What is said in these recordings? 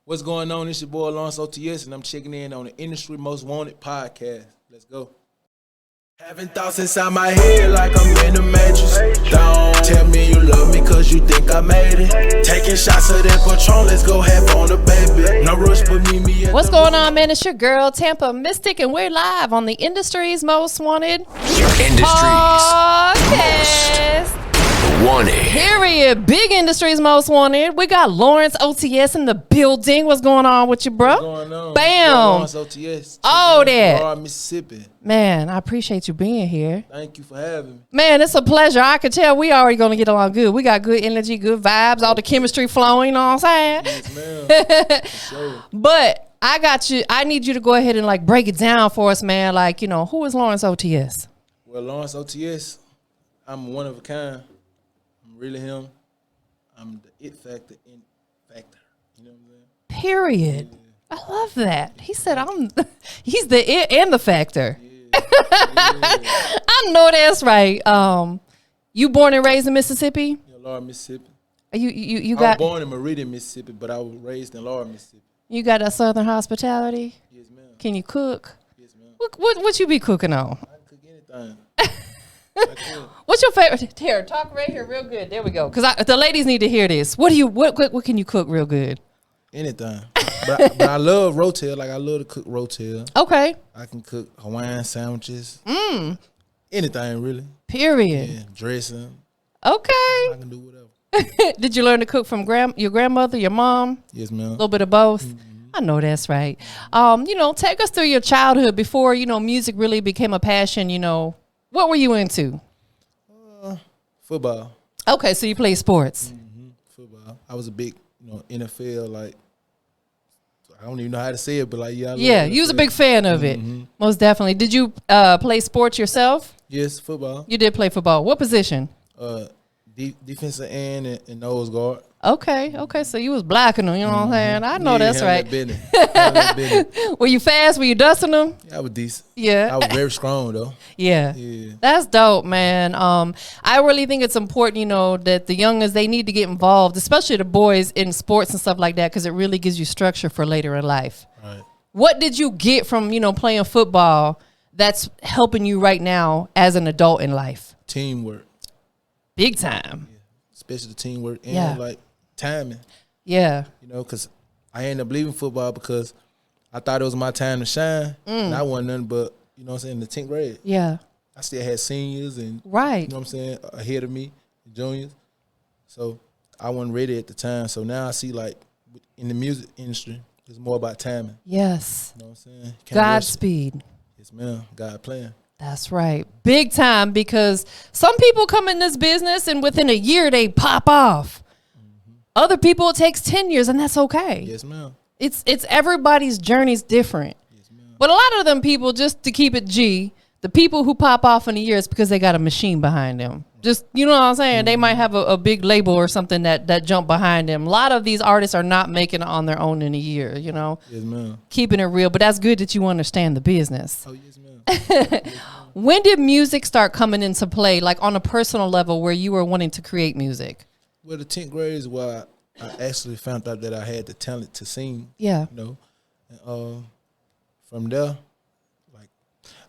What's going on? It's your boy Lawrence OTS, and I'm checking in on the Industry Most Wanted podcast. Let's go. Having thoughts inside my head like I'm in the Matrix. Don't tell me you love me cause you think I made it. Taking shots of that Patron, let's go have on the baby. No rush, but meet me at What's going on, man? It's your girl, TampaMystic, and we're live on the Industry's Most Wanted podcast. Wanted. Period. Big Industry's Most Wanted. We got Lawrence OTS in the building. What's going on with you, bro? What's going on? Bam. Lawrence OTS. Oh, that. Mississippi. Man, I appreciate you being here. Thank you for having me. Man, it's a pleasure. I can tell we already going to get along good. We got good energy, good vibes, all the chemistry flowing, you know what I'm saying? Yes, ma'am. Sure. But I got you. I need you to go ahead and like break it down for us, man. Like, you know, who is Lawrence OTS? Well, Lawrence OTS, I'm one of a kind. I'm really him. I'm the it factor in factor. You know what I'm saying? Period. Yeah. I love that. He said he's the it and the factor. Yeah. I know that's right. You born and raised in Mississippi? Yeah, Laura, Mississippi. You I got was born in Meridian, Mississippi, but I was raised in Laura, Mississippi. You got that Southern hospitality? Yes, ma'am. Can you cook? Yes, ma'am. What you be cooking on? I can cook anything. I can. What's your favorite? Here, talk right here, real good. There we go. Cause the ladies need to hear this. What can you cook real good? Anything. but I love rotel. Like I love to cook rotel. Okay. I can cook Hawaiian sandwiches. Anything really. Period. Yeah, dressing. Okay. I can do whatever. Did you learn to cook from your grandmother, your mom? Yes, ma'am. A little bit of both. I know that's right. You know, take us through your childhood before, you know, music really became a passion. You know, what were you into? Football. Okay, so you play sports. Football. I was a big, NFL, like, I don't even know how to say it, but like, yeah. Yeah, you was a big fan of it. Most definitely. Did you play sports yourself? Yes, football. You did play football. What position? Defensive end and nose guard. Okay, so you was blocking them, you know what I'm saying? I know that's right. That Were you fast? Were you dusting them? Yeah, I was decent. Yeah. I was very strong, though. Yeah. That's dope, man. I really think it's important, you know, that the youngest, they need to get involved, especially the boys in sports and stuff like that, because it really gives you structure for later in life. Right. What did you get from, playing football that's helping you right now as an adult in life? Teamwork. Big time. Yeah. Especially the teamwork and, like, timing. Yeah. Because I ended up leaving football because I thought it was my time to shine. And I wasn't nothing but, you know what I'm saying, in the 10th grade. Yeah. I still had seniors and, right. you know what I'm saying, ahead of me, juniors. So I wasn't ready at the time. So now I see, like, in the music industry, it's more about timing. Yes. You know what I'm saying? Godspeed. Yes, ma'am. God playing. That's right. Big time, because some people come in this business and within a year they pop off. Other people, it takes 10 years, and that's okay. Yes, ma'am. It's everybody's journey's different. Yes, ma'am. But a lot of them people, just to keep it G, the people who pop off in a year is because they got a machine behind them. Just, you know what I'm saying? They might have a big label or something that jump behind them. A lot of these artists are not making it on their own in a year, you know? Yes, ma'am. Keeping it real. But that's good that you understand the business. Oh, yes, ma'am. When did music start coming into play, like on a personal level where you were wanting to create music? Well, the 10th grade is where I actually found out that I had the talent to sing. Yeah. You know, and, from there, like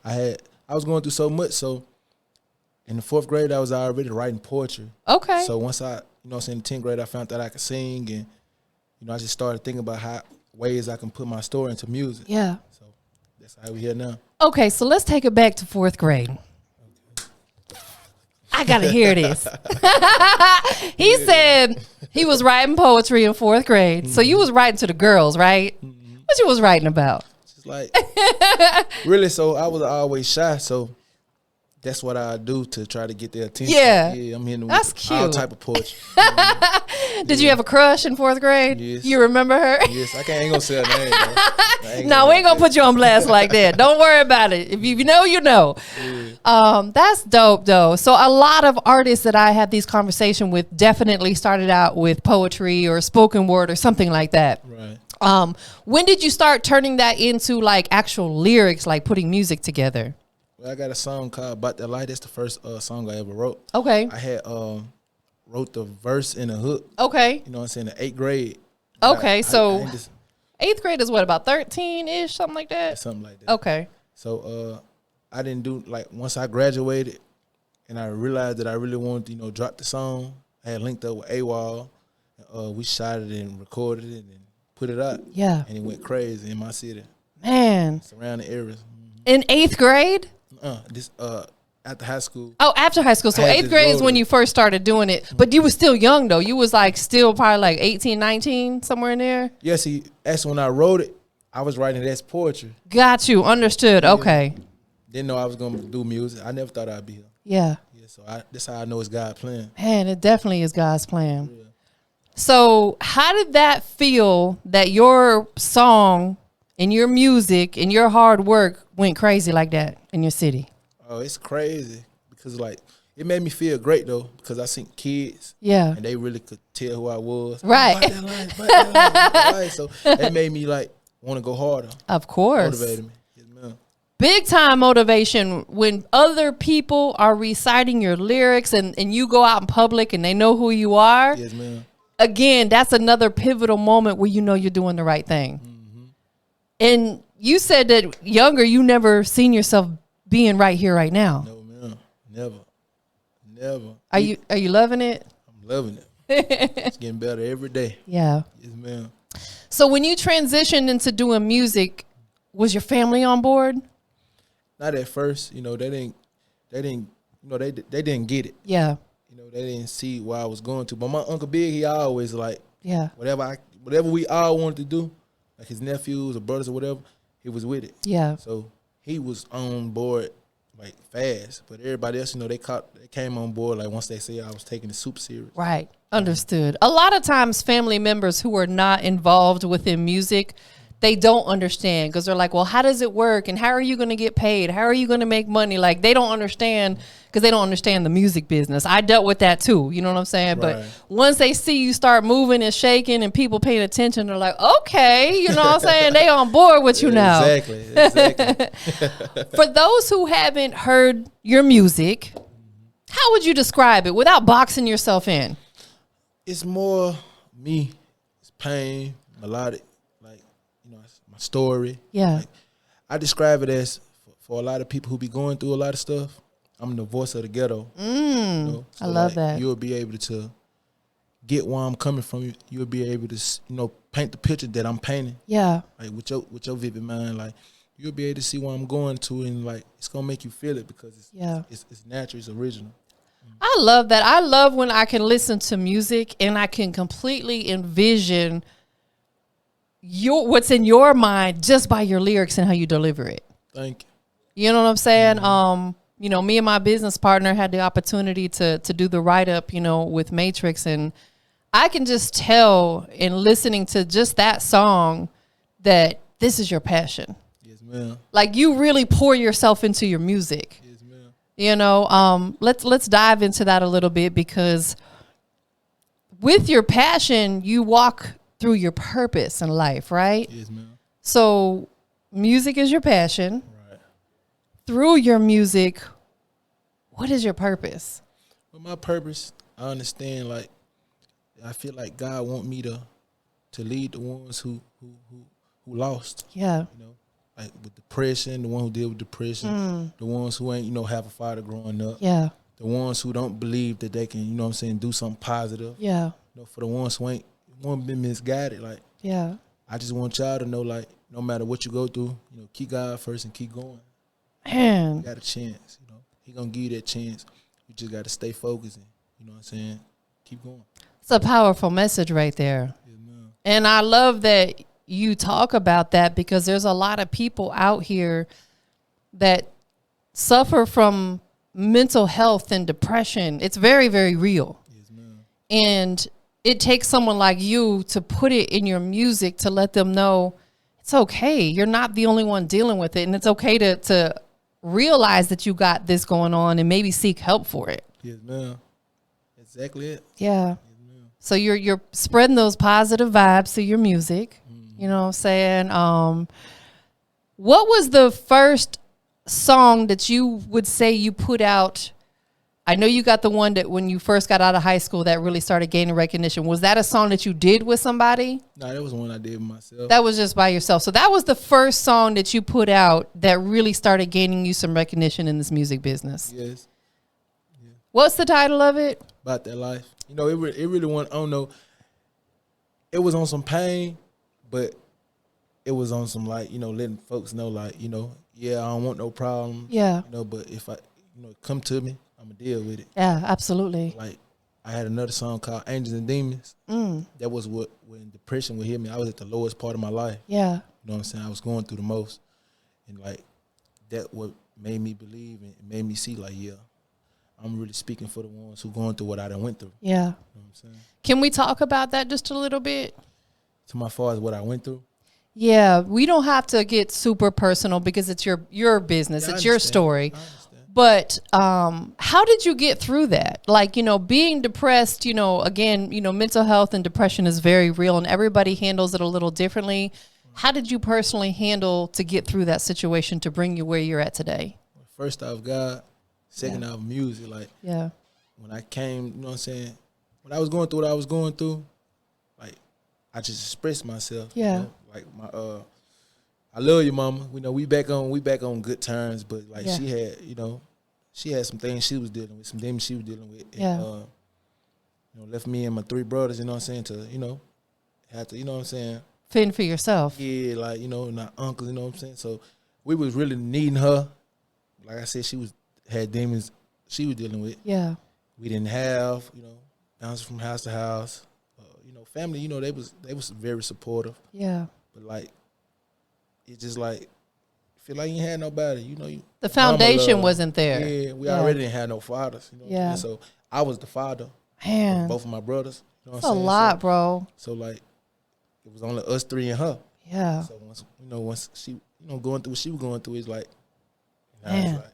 I was going through so much. So in the 4th grade, I was already writing poetry. Okay. So once I, in the 10th grade, I found that I could sing, and I just started thinking about ways I can put my story into music. Yeah. So that's how we're here now. Okay, so let's take it back to 4th grade. I gotta hear this. He said he was writing poetry in 4th grade. So you was writing to the girls, right? What you was writing about? Just like really. So I was always shy. So that's what I do to try to get their attention. Yeah, I'm hitting that's with all cute. type of poetry. Did you have a crush in 4th grade? Yes. You remember her? Yes, I ain't gonna say her name. No, we ain't gonna put you on blast like that. Don't worry about it. If you know, you know. Yeah. That's dope, though. So a lot of artists that I have these conversations with definitely started out with poetry or spoken word or something like that. Right. When did you start turning that into like actual lyrics, like putting music together? Well, I got a song called "About That Light." That's the first song I ever wrote. Okay. I had wrote the verse and the hook. Okay. You know what I'm saying? In the 8th grade. Okay, I so 8th grade is what, about 13-ish, something like that? Something like that. Okay. So I didn't do, like, once I graduated and I realized that I really wanted to, drop the song, I had linked up with AWOL. We shot it and recorded it and put it out. Yeah. And it went crazy in my city. Man. Surrounding areas. In 8th grade? After high school. Oh, after high school. So 8th grade is when you first started doing it. But you were still young, though. You was like still probably like 18, 19, somewhere in there? Yeah, see, actually when I wrote it, I was writing it as poetry. Got you. Understood. Yeah. Okay. Didn't know I was going to do music. I never thought I'd be here. Yeah. Yeah, so that's how I know it's God plan. Man, it definitely is God's plan. Yeah. So how did that feel that your song and your music and your hard work went crazy like that in your city? Oh, it's crazy because, like, it made me feel great, though, because I seen kids. Yeah. And they really could tell who I was. Right. Bite that line. So that made me, like, want to go harder. Of course. Motivated me. Yes, ma'am. Big time motivation when other people are reciting your lyrics and you go out in public and they know who you are. Yes, ma'am. Again, that's another pivotal moment where you know you're doing the right thing. Mm-hmm. And you said that younger, you never seen yourself being right here, right now. No, ma'am. Never. Are you loving it? I'm loving it. It's getting better every day. Yeah. Yes, ma'am. So when you transitioned into doing music, was your family on board? Not at first. They didn't get it. Yeah. They didn't see where I was going to. But my Uncle Big, he always like, yeah, whatever we all wanted to do, like his nephews or brothers or whatever, he was with it. Yeah. So he was on board like fast. But everybody else, they came on board like once they see I was taking it super serious. Right. Understood. A lot of times family members who are not involved within music, they don't understand because they're like, well, how does it work? And how are you going to get paid? How are you going to make money? Like, they don't understand because they don't understand the music business. I dealt with that too. You know what I'm saying? Right. But once they see you start moving and shaking and people paying attention, they're like, okay, you know what I'm saying? They on board with you now. Exactly. For those who haven't heard your music, how would you describe it without boxing yourself in? It's more me. It's pain, melodic. My story. Yeah. Like, I describe it as for a lot of people who be going through a lot of stuff, I'm the voice of the ghetto. So I love that. You'll be able to get where I'm coming from. You'll be able to, paint the picture that I'm painting. Yeah. Like with your vivid mind, like you'll be able to see where I'm going to, and like it's gonna make you feel it because it's natural, it's original. I love that. I love when I can listen to music and I can completely envision what's in your mind just by your lyrics and how you deliver it. Thank you. You know what I'm saying? Mm-hmm. Me and my business partner had the opportunity to do the write-up, with Matrix, and I can just tell in listening to just that song that this is your passion. Yes, ma'am. Like, you really pour yourself into your music. Yes, ma'am. Let's dive into that a little bit, because with your passion, you walk through your purpose in life, right? Yes, ma'am. So music is your passion. Right. Through your music, what is your purpose? Well, my purpose, I understand, like, I feel like God want me to lead the ones who lost. Yeah. Like with depression, the one who deal with depression, the ones who ain't, have a father growing up. Yeah. The ones who don't believe that they can, do something positive. Yeah. For the ones who ain't been misguided, like, yeah, I just want y'all to know, like, no matter what you go through, keep God first and keep going. Man, you got a chance. He gonna give you that chance. You just got to stay focused. And, you know what I'm saying? Keep going. It's a powerful message right there. Yeah, and I love that you talk about that, because there's a lot of people out here that suffer from mental health and depression. It's very, very real. Yes, ma'am. And it takes someone like you to put it in your music to let them know it's okay. You're not the only one dealing with it. And it's okay to realize that you got this going on and maybe seek help for it. Yes, ma'am. Exactly it. Yeah. Yes, ma'am. So you're spreading those positive vibes through your music. Mm-hmm. You know what I'm saying? What was the first song that you would say you put out I know you got the one that when you first got out of high school that really started gaining recognition. Was that a song that you did with somebody? No, that was one I did with myself. That was just by yourself. So that was the first song that you put out that really started gaining you some recognition in this music business. Yes. Yeah. What's the title of it? About that life. You know, it really went, I don't know. It was on some pain, but it was on some, like, you know, letting folks know, like, you know, yeah, I don't want no problem. Yeah. You know, but if I, you know, come to me, I'm going to deal with it. Yeah, absolutely. Like, I had another song called Angels and Demons. That was when depression would hit me. I was at the lowest part of my life. Yeah. You know what I'm saying? I was going through the most. And, like, that what made me believe and made me see, like, yeah, I'm really speaking for the ones who going through what I done went through. Yeah. You know what I'm saying? Can we talk about that just a little bit? To my far as what I went through. Yeah, we don't have to get super personal because it's your business. Yeah, it's your story. I understand. But how did you get through that? Like, you know, being depressed, you know, again, you know, mental health and depression is very real and everybody handles it a little differently. How did you personally handle to get through that situation to bring you where you're at today? First off, God. Second off, music. Like, when I came, you know what I'm saying? When I was going through what I was going through, like, I just expressed myself. Yeah. You know? Like, I love you, mama. We know we back on good terms, but like she had, you know, she had some things she was dealing with, some demons she was dealing with. And, you know, left me and my 3 brothers, you know what I'm saying, to, you know, have to, you know what I'm saying, fend for yourself. Yeah, like, you know, and our uncles, you know what I'm saying. So we was really needing her. Like I said, had demons she was dealing with. Yeah. We didn't have, you know, bouncing from house to house. You know, family, you know, they was very supportive. Yeah. But like, it's just like, feel like you ain't had nobody, you know. The foundation wasn't there. Yeah, we already didn't have no fathers. You know what I'm saying? So I was the father. Man. Of both of my brothers. You know what That's I'm saying? a lot, bro. So like, it was only us 3 and her. Yeah. So once she, you know, going through what she was going through, it's like, man. Like,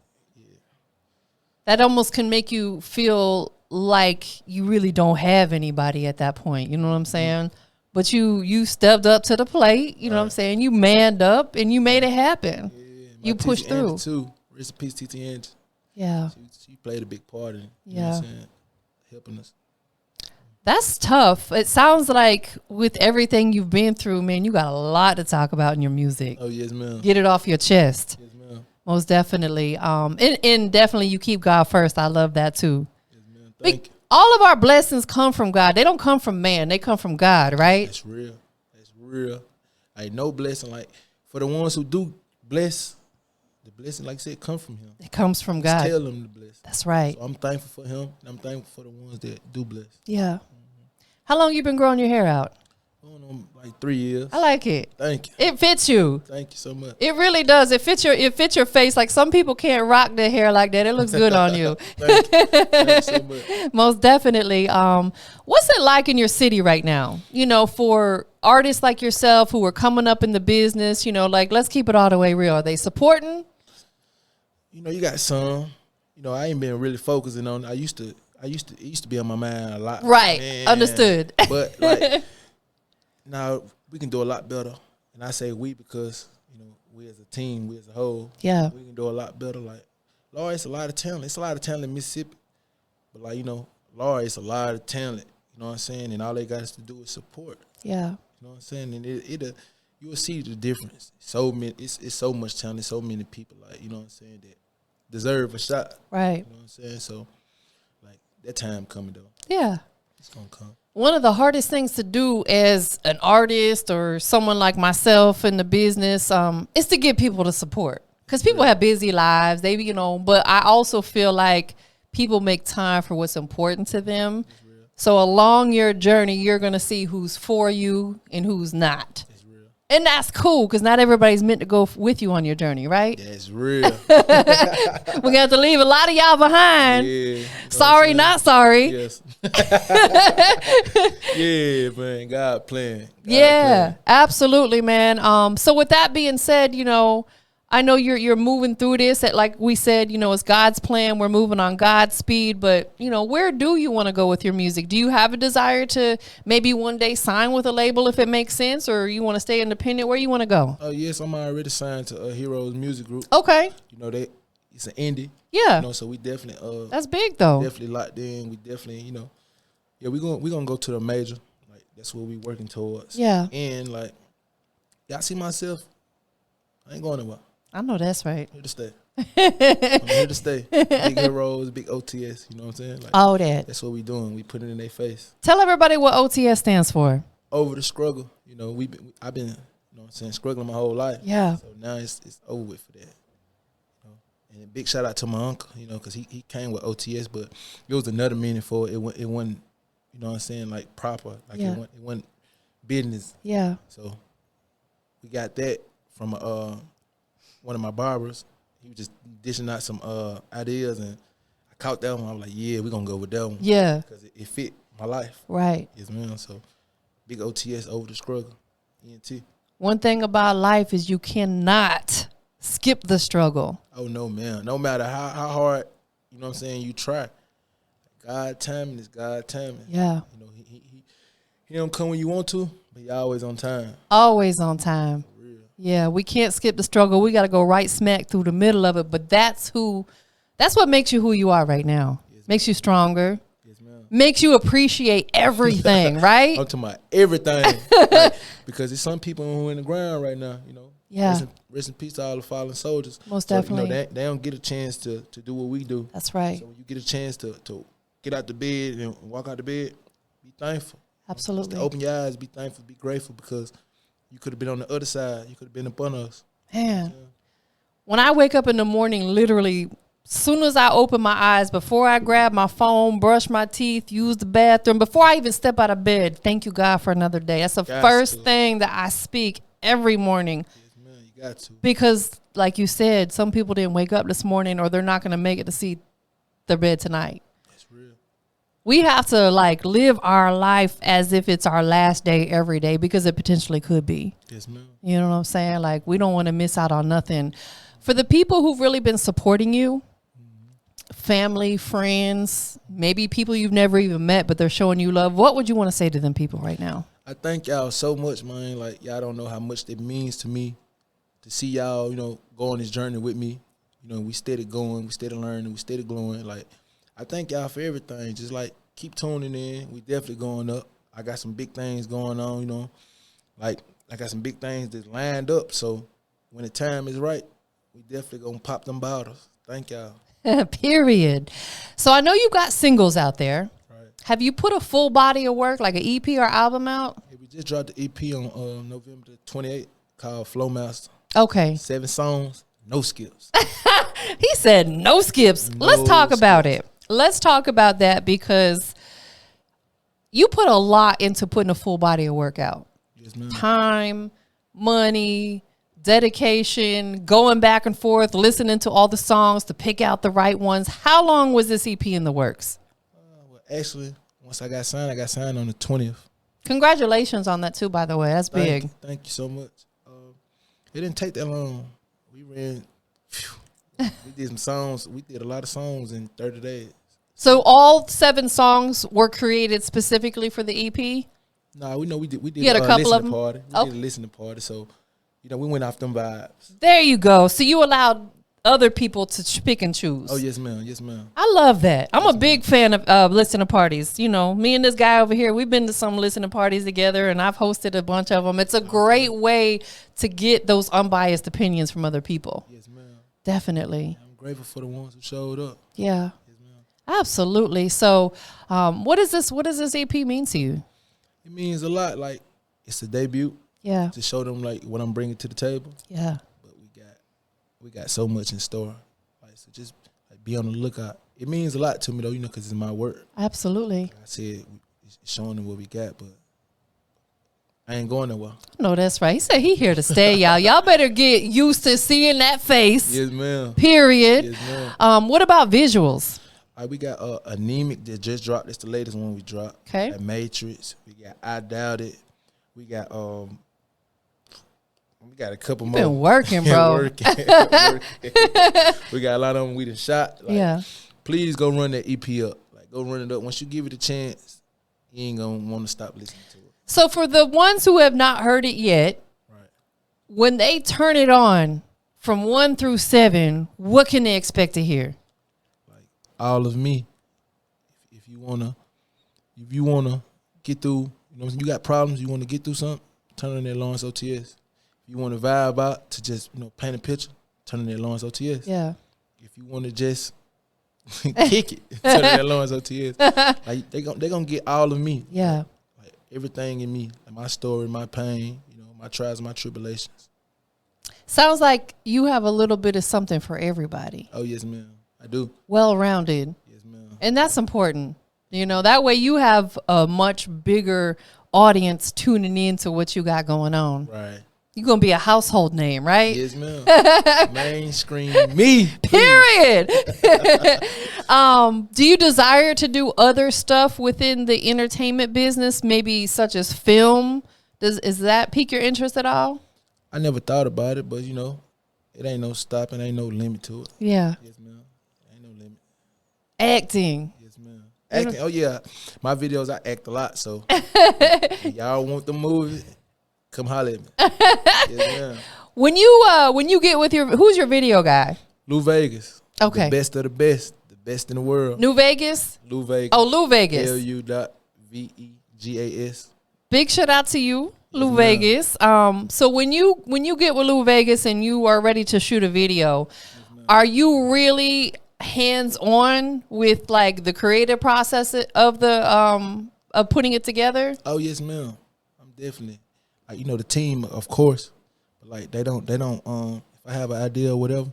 that almost can make you feel like you really don't have anybody at that point. You know what I'm saying? But you stepped up to the plate. You know what I'm saying? You manned up and you made it happen. Yeah, you pushed through. Too. Rest in peace, TT Angie. Yeah. She played a big part in, you know what I'm saying, helping us. That's tough. It sounds like with everything you've been through, man, you got a lot to talk about in your music. Oh, yes, ma'am. Get it off your chest. Yes, ma'am. Most definitely. And definitely you keep God first. I love that too. Yes, ma'am. Thank you. All of our blessings come from God. They don't come from man. They come from God, right? That's real. That's real. Like, no blessing. Like, for the ones who do bless, the blessing, like I said, come from him. It comes from God. Tell them to bless. That's right. So I'm thankful for him, and I'm thankful for the ones that do bless. Yeah. How long you been growing your hair out? I don't know, like 3 years. I like it. Thank you. It fits you. Thank you so much. It really does. It fits your face. Like, some people can't rock their hair like that. It looks good on you. Thank you. Thank you so much. Most definitely. What's it like in your city right now? You know, for artists like yourself who are coming up in the business, you know, like, let's keep it all the way real. Are they supporting? You know, you got some. You know, I ain't been really focusing on. It used to be on my mind a lot. Right. Man. Understood. But like, now we can do a lot better. And I say we because, you know, we as a team, we as a whole, we can do a lot better. Like, Lord, it's a lot of talent. It's a lot of talent in Mississippi. But like, you know, Lord, it's a lot of talent. You know what I'm saying? And all they got us to do is support. Yeah. You know what I'm saying? And you'll see the difference. So many, it's so much talent. So many people, like, you know what I'm saying, that deserve a shot. Right. You know what I'm saying? So, like, that time coming though. Yeah. It's gonna come. One of the hardest things to do as an artist or someone like myself in the business is to get people to support. Because people have busy lives, you know, but I also feel like people make time for what's important to them. So along your journey, you're going to see who's for you and who's not. And that's cool, because not everybody's meant to go with you on your journey, right? That's real. We're going to have to leave a lot of y'all behind. Yeah, sorry, not sorry. Yes. Yeah, man. God playing. Absolutely, man. So with that being said, you know, I know you're moving through this. Like we said, you know, it's God's plan. We're moving on God's speed. But, you know, where do you want to go with your music? Do you have a desire to maybe one day sign with a label if it makes sense, or you want to stay independent? Where you want to go? Oh, yes, I'm already signed to Heroes Music Group. Okay. You know, it's an indie. Yeah. You know, so we definitely That's big though. definitely locked in. We definitely, you know, yeah, we gonna go to the major. Like that's what we working towards. Yeah. And like, y'all see myself. I ain't going nowhere. I know that's right. I'm here to stay. I'm here to stay. Big heroes, big OTS. You know what I'm saying? Like, All that. that's what we doing. We put it in their face. Tell everybody what OTS stands for. Over the struggle. You know, I've been, you know what I'm saying, struggling my whole life. Yeah. So now it's over with for that. You know? And a big shout out to my uncle, you know, because he came with OTS, but it was another meaning for it. It wasn't, you know what I'm saying, like proper. Like Yeah. it wasn't business. Yeah. So we got that from one of my barbers. He was just dishing out some ideas, and I caught that one. I was like, yeah, we're going to go with that one. Yeah. Because it fit my life. Right. Yes, man. So big OTS, over the struggle. ENT. One thing about life is you cannot skip the struggle. Oh, no, man. No matter how hard, you know what I'm saying, you try. God timing is God timing. Yeah. You know, he don't come when you want to, but he always on time. Always on time. For real. Yeah, we can't skip the struggle. We got to go right smack through the middle of it. But that's what makes you who you are right now. Yes, makes you stronger. Yes, ma'am. Makes you appreciate everything, right? I'm talking about everything. Like, because there's some people who are in the ground right now, you know. Yeah. Rest in peace to all the fallen soldiers. Most so, definitely. You know, they don't get a chance to do what we do. That's right. So when you get a chance to get out the bed and walk out the bed, be thankful. Absolutely. Just to open your eyes, be thankful, be grateful, because you could have been on the other side. You could have been up on us. Man, when I wake up in the morning, literally, soon as I open my eyes, before I grab my phone, brush my teeth, use the bathroom, before I even step out of bed, thank you, God, for another day. That's the first thing that I speak every morning. Yes, man, you got to. Because, like you said, some people didn't wake up this morning, or they're not going to make it to see their bed tonight. That's real. We have to live our life as if it's our last day every day, because it potentially could be. Yes, ma'am. You know what I'm saying? Like, we don't want to miss out on nothing. For the people who've really been supporting you, family, friends, maybe people you've never even met, but they're showing you love, what would you want to say to them people right now? I thank y'all so much, man. Like, y'all don't know how much it means to me to see y'all, you know, go on this journey with me. You know, we steady going, we steady learning, we steady glowing. Like, I thank y'all for everything. Just, like, keep tuning in. We definitely going up. I got some big things going on, you know. Like, I got some big things that's lined up. So when the time is right, we definitely going to pop them bottles. Thank y'all. Period. So I know you got singles out there. Right. Have you put a full body of work, like an EP or album out? Yeah, we just dropped the EP on November the 28th called Flowmaster. Okay. 7 songs, no skips. He said no skips. Let's talk about it. Let's talk about that, because you put a lot into putting a full body of work out. Yes, ma'am. Time, money, dedication, going back and forth, listening to all the songs to pick out the right ones. How long was this EP in the works? Well, actually, once I got signed on the 20th. Congratulations on that too, by the way. That's big. Thank you so much. It didn't take that long. We did some songs. We did a lot of songs in 30 days. So all 7 songs were created specifically for the EP? Nah, we did. We did You had a couple of them? Party. We did a listening party. So, you know, we went off them vibes. There you go. So you allowed other people to pick and choose. Oh, yes, ma'am. Yes, ma'am. I love that. I'm a big fan of listening parties. You know, me and this guy over here, we've been to some listening parties together, and I've hosted a bunch of them. It's a great way to get those unbiased opinions from other people. Yes, ma'am. Definitely. I'm grateful for the ones who showed up. Yeah. Yes, ma'am. Absolutely. So, what does this EP mean to you? It means a lot. Like, it's a debut. Yeah. To show them, like, what I'm bringing to the table. Yeah. But we got so much in store. Like, so just like, be on the lookout. It means a lot to me, though, you know, because it's my work. Absolutely. Like I said, it's showing them what we got, but I ain't going nowhere. No, that's right. He said he here to stay, y'all. Y'all better get used to seeing that face. Yes, ma'am. Period. Yes, ma'am. What about visuals? All right, we got Anemic that just dropped. That's the latest one we dropped. Okay. That Matrix. We got I Doubt It. We got a couple more. Been working, bro. Working. We got a lot of them we done shot. Like, Yeah. Please go run that EP up. Like, go run it up. Once you give it a chance, you ain't gonna want to stop listening to it. So for the ones who have not heard it yet, Right. when they turn it on from 1 through 7, what can they expect to hear? all of me. If you wanna get through, you got problems, you wanna get through something, turn on that Lawrence OTS. If you wanna vibe out to just paint a picture, turn on that Lawrence OTS. Yeah. If you wanna just kick it, turn on that Lawrence OTS. Like they gonna get all of me. Yeah. Like everything in me, like my story, my pain, my trials, my tribulations. Sounds like you have a little bit of something for everybody. Oh yes, ma'am. I do. Well-rounded. Yes, ma'am. And that's important. That way you have a much bigger audience tuning in to what you got going on. Right. You're going to be a household name, right? Yes, ma'am. Mainstream me. Period. Do you desire to do other stuff within the entertainment business, maybe such as film? Is that pique your interest at all? I never thought about it, but it ain't no stopping, ain't no limit to it. Yeah. Yes, ma'am. Ain't no limit. Acting. Yes, ma'am. Acting. Oh yeah, my videos I act a lot. So if y'all want the movie, come holler at me. Yes, ma'am. When you get with who's your video guy? Lou Vegas. Okay. The best of the best in the world. New Vegas. Lou Vegas. Oh, Lou Vegas. LU.VEGAS. Big shout out to you, Lou Yes, Vegas. So when you get with Lou Vegas and you are ready to shoot a video, are you really hands-on with like the creative process of the of putting it together? Oh yes, ma'am. I'm definitely the team, of course, but like they don't if I have an idea or whatever,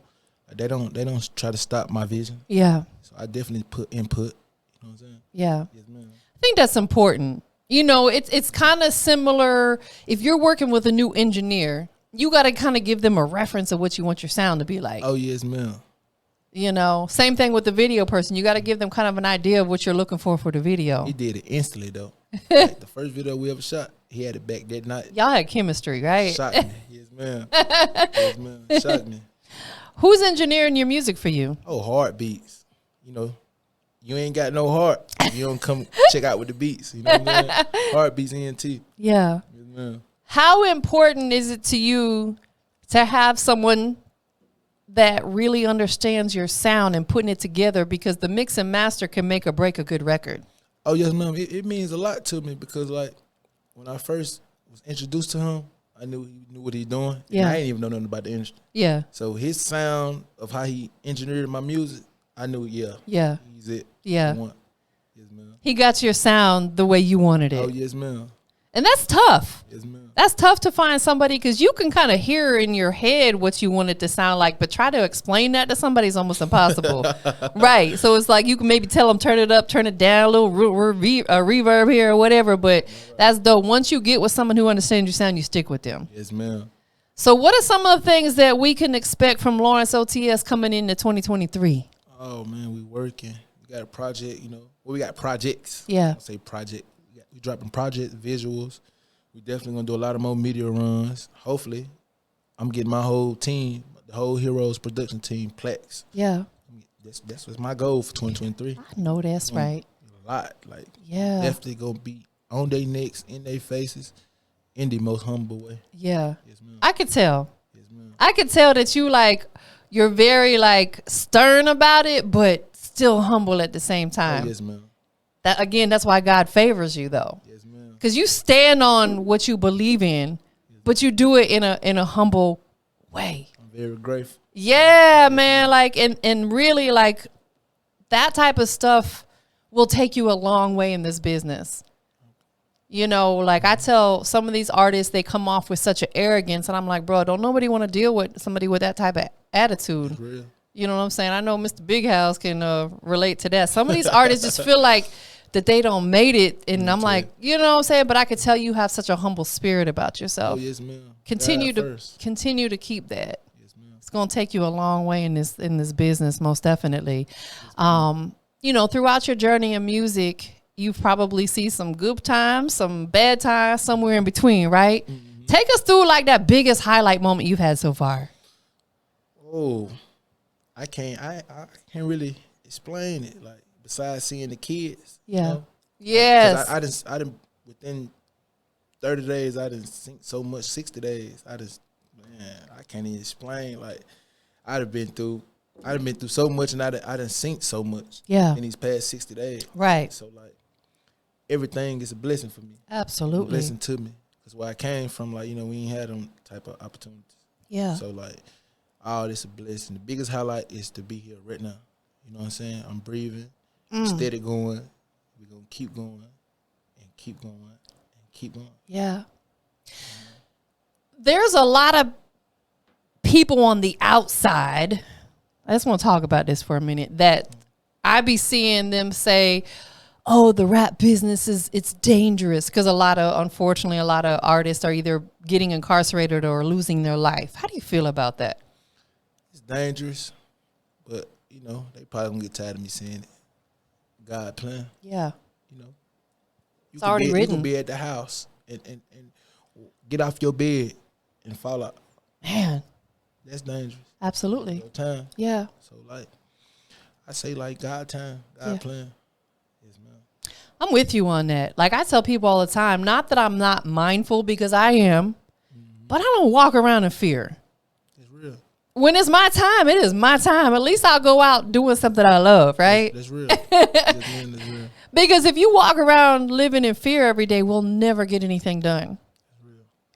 like, they don't try to stop my vision. Yeah. So I definitely put input. You know what I'm saying? Yeah. Yes, ma'am. I think that's important. It's kind of similar. If you're working with a new engineer, you got to kind of give them a reference of what you want your sound to be like. Oh yes, ma'am. Same thing with the video person. You got to give them kind of an idea of what you're looking for the video. He did it instantly though. Like, the first video we ever shot, he had it back that night. Y'all had chemistry, right? Shocked me. Yes, ma'am. Yes, ma'am. Shocked me. Who's engineering your music for you? Oh, heartbeats. You ain't got no heart. You don't come check out with the beats. You know what I mean? Heartbeats ENT. Yeah. Yes, ma'am. How important is it to you to have someone that really understands your sound and putting it together, because the mix and master can make or break a good record? Oh, yes, ma'am. It means a lot to me because, like, when I first was introduced to him, I knew he knew what he doing. Yeah. And I didn't even know nothing about the industry. Yeah. So his sound of how he engineered my music, I knew, Yeah. he's it. Yeah. Yes, ma'am. He got your sound the way you wanted it. Oh, yes, ma'am. And that's tough. Yes, ma'am. That's tough to find somebody, because you can kind of hear in your head what you want it to sound like, but try to explain that to somebody is almost impossible. Right. So it's like you can maybe tell them, turn it up, turn it down, a little reverb here or whatever. But that's dope. Once you get with someone who understands your sound, you stick with them. Yes, ma'am. So what are some of the things that we can expect from Lawrence OTS coming into 2023? Oh, man, we working. We got a project, we got projects. Yeah. I say project. We dropping project visuals. We definitely going to do a lot of more media runs. Hopefully, I'm getting my whole team, the whole Heroes production team, Plex. Yeah. That's what's my goal for 2023. I know that's right. A lot. Like, Yeah. definitely going to be on their necks, in their faces, in the most humble way. Yeah. Yes, ma'am. I could tell. Yes, ma'am. I could tell that you're very stern about it, but still humble at the same time. Oh, yes, ma'am. That's why God favors you, though. Yes, ma'am. Because you stand on what you believe in, but you do it in a humble way. I'm very grateful. Yeah, man. And really, that type of stuff will take you a long way in this business. I tell some of these artists, they come off with such an arrogance, and I'm like, bro, don't nobody want to deal with somebody with that type of attitude. Real. You know what I'm saying? I know Mr. Big House can relate to that. Some of these artists just feel like that they don't made it, and I'm like, you know what I'm saying? But I could tell you have such a humble spirit about yourself. Oh, yes, ma'am. Continue to keep that. Yes, ma'am. It's going to take you a long way in this business, most definitely. Throughout your journey in music, you've probably seen some good times, some bad times, somewhere in between, right? Mm-hmm. Take us through that biggest highlight moment you've had so far. Oh, I can't really explain it. Besides seeing the kids. Yeah. Yes. I didn't within 30 days, I didn't sing so much, 60 days. I can't even explain. I'd have been through I done been through so much, and I done seen so much. Yeah. In these past 60 days. Right. So like, everything is a blessing for me. Absolutely. A blessing to me. Cause where I came from, like, you know, we ain't had them type of opportunities. Yeah. So like, all this a blessing. The biggest highlight is to be here right now. You know what I'm saying? I'm breathing, steady going. We're gonna keep going and keep going and keep going. Yeah. There's a lot of people on the outside. I just want to talk about this for a minute. That I be seeing them say, "Oh, the rap business it's dangerous," because unfortunately, a lot of artists are either getting incarcerated or losing their life. How do you feel about that? It's dangerous, but you know they probably gonna get tired of me saying it. God plan. Yeah. You know, It's already You written. can be at the house and get off your bed and fall out. Man, That's dangerous. absolutely. No time. Yeah. So like, I say like God time, God plan. Yes, ma'am. I'm with you on that. Like I tell people all the time, not that I'm not mindful because I am, but I don't walk around in fear. It's real. When it's my time, it is my time. At least I'll go out doing something I love, right? That's real. Yes, ma'am, that's real. Because if you walk around living in fear every day, we'll never get anything done.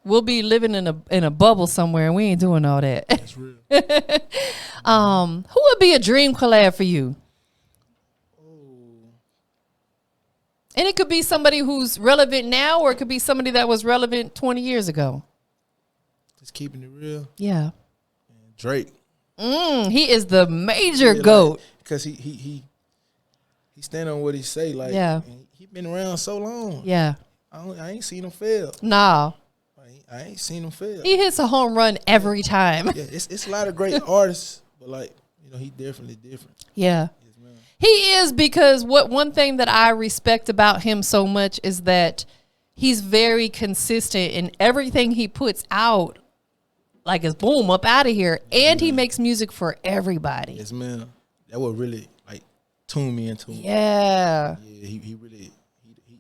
We'll be living in a bubble somewhere, and we ain't doing all that. That's real. Who would be a dream collab for you? And it could be somebody who's relevant now, or it could be somebody that was relevant 20 years ago. Just keeping it real. Yeah. Drake. He is the major GOAT. Because he stand on what he say. Like, Yeah. He been around so long. Yeah. I ain't seen him fail. Nah. I ain't seen him fail. He hits a home run every time. Yeah, it's a lot of great artists, but like, you know, he definitely different. Yeah. Yes, ma'am. He is, because one thing that I respect about him so much is that he's very consistent in everything he puts out. Like it's boom, up out of here. And he makes music for everybody. Yes, ma'am. That would really like tune me into him. Yeah. Yeah, he really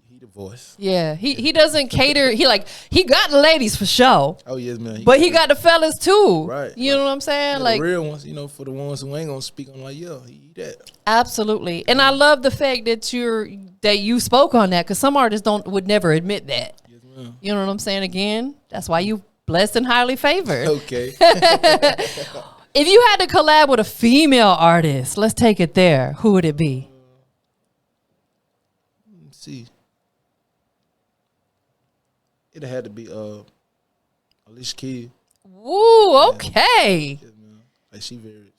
he the voice. Yeah. He doesn't cater. He got the ladies for sure. Oh yes, man. But he got the fellas too. Right. You know what I'm saying? Yeah, Like the real ones, you know, for the ones who ain't gonna speak, I'm like, yo, he that. absolutely. And I love the fact that you spoke on that, because some artists would never admit that. Yes, ma'am. You know what I'm saying? Again, that's why you blessed and highly favored. Okay. If you had to collab with a female artist, let's take it there. Who would it be? Let's see. It had to be Alicia Keys. Ooh, okay. Yes, ma'am. Like she very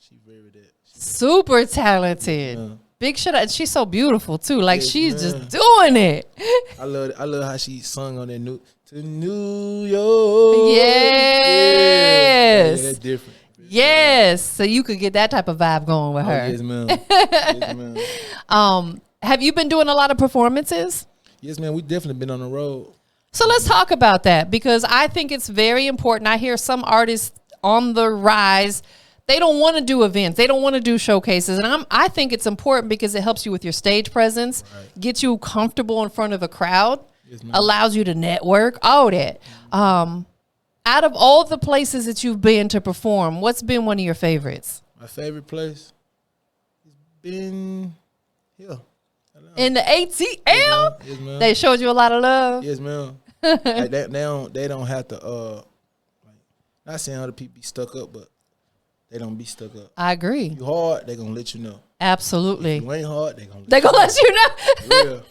that. Super talented. Yeah. Big shout out. She's so beautiful too. Like Yes, she's ma'am. just doing it. I love how she sung on that New York. Yes. Yeah, that's different. Yes. So you could get that type of vibe going with Oh, her. yes, ma'am. Yes, ma'am. Have you been doing a lot of performances? Yes, ma'am. We definitely been on the road. So let's talk about that, because I think it's very important. I hear some artists on the rise, they don't want to do events. They don't want to do showcases. And I think it's important because it helps you with your stage presence, gets you comfortable in front of a crowd, Yes, ma'am. allows you to network, all that. Out of all the places that you've been to perform, what's been one of your favorites? My favorite place has been here. In the ATL? Yes, ma'am. They showed you a lot of love? Yes, ma'am. Like they don't have to like, not saying other people be stuck up, but they don't be stuck up. I agree. You hard, they gonna let you know. Absolutely. You ain't hard, they gonna Let you know. Real.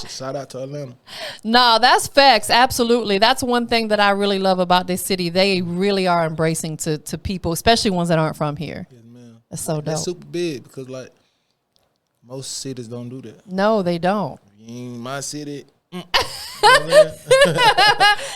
Shout out to Atlanta. No, that's facts. Absolutely. That's one thing that I really love about this city. They really are embracing to people, especially ones that aren't from here. Yes, ma'am. That's so dope. That's super big because like most cities don't do that. No, they don't. You ain't my city. You know what I mean?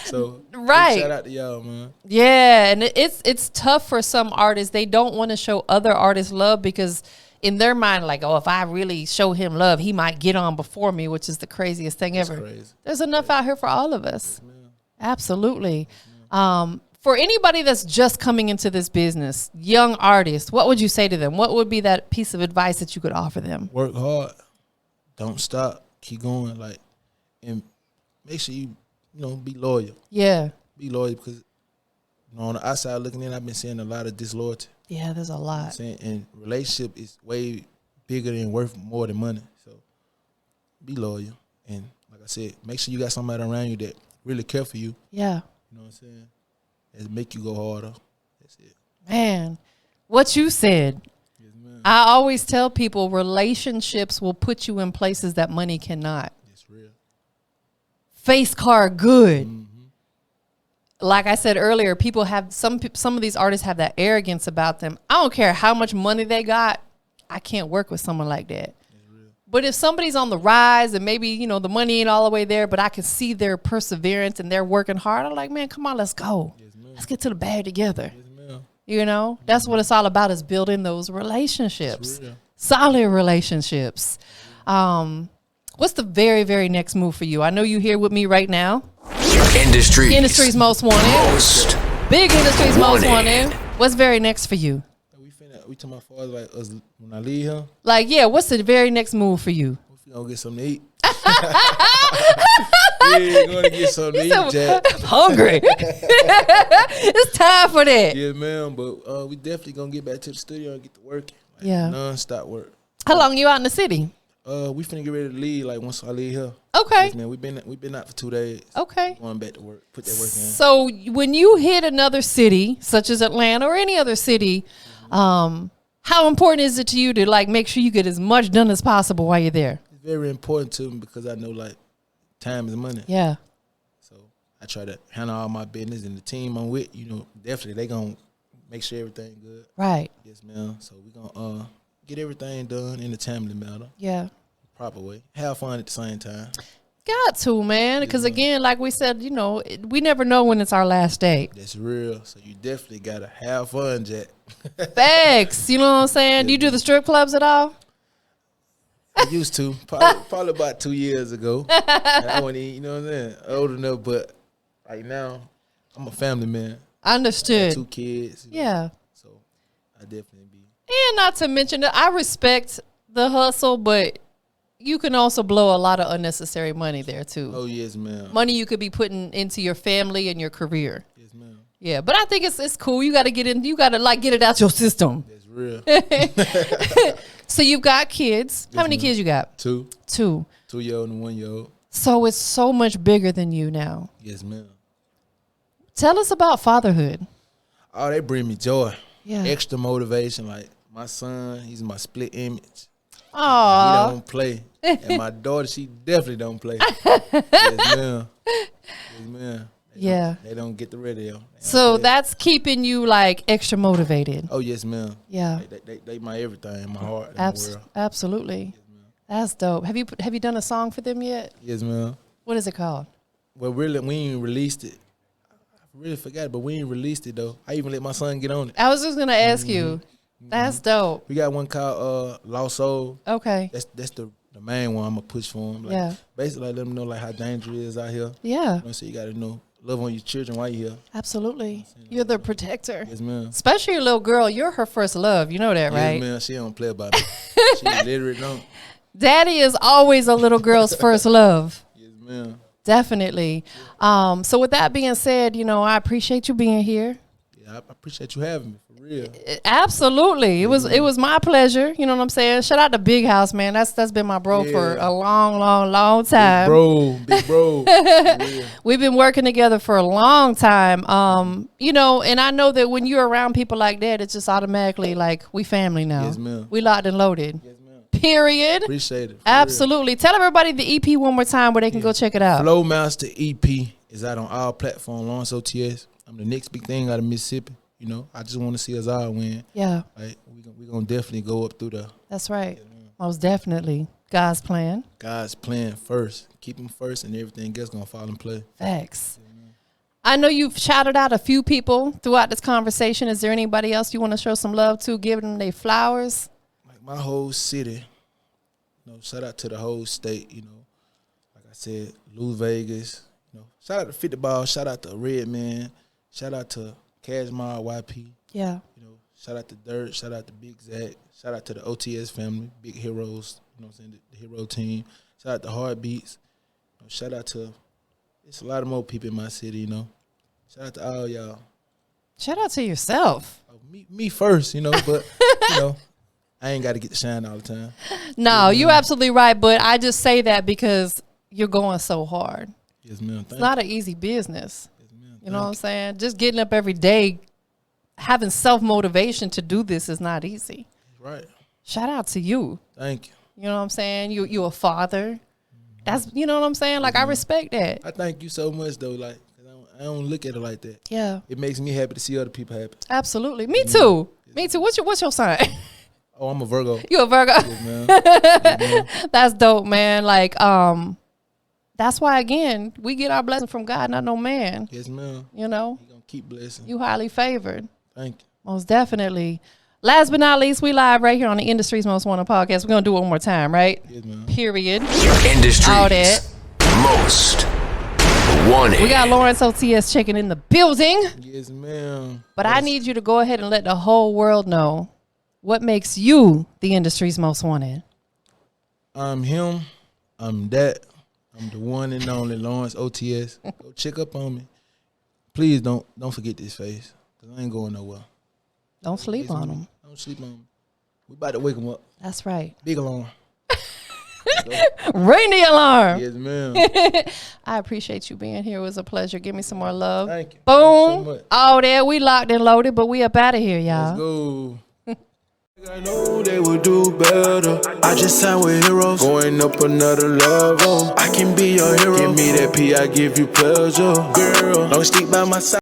So Right. shout out to y'all, man. Yeah, and it's tough for some artists. They don't want to show other artists love because in their mind, like, oh, if I really show him love, he might get on before me, which is the craziest thing ever. Crazy. There's enough out here for all of us. Yes, ma'am. Absolutely. For anybody that's just coming into this business, young artists, what would you say to them? What would be that piece of advice that you could offer them? Work hard. Don't stop. Keep going. Like, and make sure you know, be loyal. Yeah. Be loyal because You know, on the outside looking in, I've been seeing a lot of disloyalty. Yeah, there's a You know what I'm lot. saying? And relationship is way bigger and worth more than money. So be loyal. And like I said, make sure you got somebody around you that really care for you. Yeah. You know what I'm saying? And make you go harder. That's it. Man, what you said. Yes, ma'am. I always tell people relationships will put you in places that money cannot. It's real. Face card good. Mm-hmm. Like I said earlier, people have some of these artists have that arrogance about them. I don't care how much money they got. I can't work with someone like that. But if somebody's on the rise and maybe, you know, the money ain't all the way there, but I can see their perseverance and they're working hard, I'm like, man, come on, let's go. Yes, Let's get to the bag together. Yes, ma'am. You know, that's what it's all about, is building those relationships, Real. solid relationships. What's the very, very next move for you? I know you're here with me right now. Industry's most wanted. Big industry's most wanted. What's very next for you? We talking about far as like us when I leave here. Like, yeah, what's the very next move for you? We gonna get something to eat. Yeah, gonna get something to eat, Jack. I'm hungry. It's time for that. Yeah, man. But we definitely gonna get back to the studio and get to working. Like, Yeah. non-stop work. How long you out in the city? We finna get ready to leave. Like once I leave here. Okay. Yes, man. We been out for 2 days. Okay. Going back to work. Put that work in. So when you hit another city, such as Atlanta or any other city, how important is it to you to like make sure you get as much done as possible while you're there? It's very important to me because I know like time is money. Yeah. So I try to handle all my business, and the team I'm with, you know, definitely they gonna make sure everything good. Right. Yes, ma'am. So we gonna get everything done in a timely manner, Yeah. proper way. Have fun at the same time. Got to, man. Because again, like we said, you know, we never know when it's our last day. That's real. So you definitely gotta have fun, Jack. Facts. You know what I'm saying? Do you do the strip clubs at all? I used to probably about 2 years ago. And I wasn't even, you know what I'm saying, old enough, but right now I'm a family man. I got Understood. 2 kids. You know, Yeah. so I definitely be. And not to mention that I respect the hustle, but you can also blow a lot of unnecessary money there too. Oh yes, ma'am. Money you could be putting into your family and your career. Yes, ma'am. Yeah, but I think it's cool. You got to get in. You got to like get it out your system. That's real. So you've got kids. How many ma'am. kids you got? 2 2. 2-year-old and 1-year-old. So it's so much bigger than you now. Yes, ma'am. Tell us about fatherhood. Oh, they bring me joy. Yeah. Extra motivation. Like my son, he's my split image. He Aw. don't play. And my daughter, she definitely don't play. Yes, ma'am. Yes, ma'am. Yeah. They don't get the radio. They don't So play. that's keeping you like extra motivated. Oh, yes, ma'am. Yeah. They my everything, my heart, in the world. Absolutely. That's dope. Have you done a song for them yet? Yes, ma'am. What is it called? Well, really, we ain't released it. I really forgot, but we ain't released it, though. I even let my son get on it. I was just gonna ask you. That's dope. We got one called Lost Soul. Okay. That's the main one I'm going to push for him. Like, Yeah. Basically, let them know like how dangerous it is out here. Yeah. You know, so you got to know, love on your children while you're here. Absolutely. You're the protector. Yes, ma'am. Especially your little girl. You're her first love. You know that, right? Yes, ma'am. She don't play about it. She literally don't. Daddy is always a little girl's first love. Yes, ma'am. Definitely. So with that being said, you know, I appreciate you being here. Yeah, I appreciate you having me, for real. Absolutely. It was my pleasure. You know what I'm saying? Shout out to Big House, man. That's been my bro for Yeah. a long time. Big bro. For real. We've been working together for a long time. You know, and I know that when you're around people like that, it's just automatically like we family now. Yes, ma'am. We locked and loaded. Yes, ma'am. Period. Appreciate it. for Absolutely. Tell everybody the EP one more time where they can go check it out. real. Flowmaster EP is out on all platforms. Lawrence OTS. I'm the next big thing out of Mississippi. You know, I just want to see us all win. Yeah, Like we gonna definitely go up through the that's right. Most definitely. God's plan. God's plan first. Keep him first, and everything else gonna fall in place. Facts. I know you've shouted out a few people throughout this conversation. Is there anybody else you want to show some love to, give them their flowers? Like my whole city. You know, shout out to the whole state. You know, like I said, Las Vegas. You know, shout out to 50 Ball. Shout out to Redman. Shout out to Cashmore YP. Yeah. You know, shout out to Dirt. Shout out to Big Zach. Shout out to the OTS family, big heroes. You know what I'm saying? The hero team. Shout out to Heartbeats. You know, shout out to, it's a lot of more people in my city, you know. Shout out to all y'all. Shout out to yourself. Me first, you know, but you know, I ain't got to get the shine all the time. No, you're absolutely right. But I just say that because you're going so hard. Yes, ma'am. It's not an easy business. Yes, ma'am. You know what I'm saying? Just getting up every day, having self-motivation to do this is not easy. Right. Shout out to you. Thank you. You know what I'm saying? You a father. That's, you know what I'm saying? Like, I respect that. I thank you so much, though. Like, I don't look at it like that. Yeah. It makes me happy to see other people happy. Absolutely. Me too. Me too. What's your sign? Oh, I'm a Virgo. You a Virgo? Yes, ma'am. Yes, ma'am. That's dope, man. Like, that's why, again, we get our blessing from God, not no man. Yes, ma'am. You know? He gonna keep blessing. You highly favored. Thank you. Most definitely. Last but not least, we live right here on the Industry's Most Wanted podcast. We're going to do it one more time, right? Yes, ma'am. Period. Industry's All that. Most Wanted. We got Lawrence OTS checking in the building. Yes, ma'am. But I need you to go ahead and let the whole world know what makes you the industry's most wanted. I'm him. I'm that. I'm the one and only Lawrence OTS. Go check up on me. Please don't forget this face, because I ain't going nowhere. Don't sleep on them. Don't sleep on me. We about to wake him up. That's right. Big alarm. Ring the alarm. Yes, ma'am. I appreciate you being here. It was a pleasure. Give me some more love. Thank you. Boom. Thank you so much. All there. We locked and loaded, but we up out of here, y'all. Let's go. I know they would do better. I just signed with heroes, going up another level. I can be your hero. Give me that P, I give you pleasure. Girl, don't stick by my side.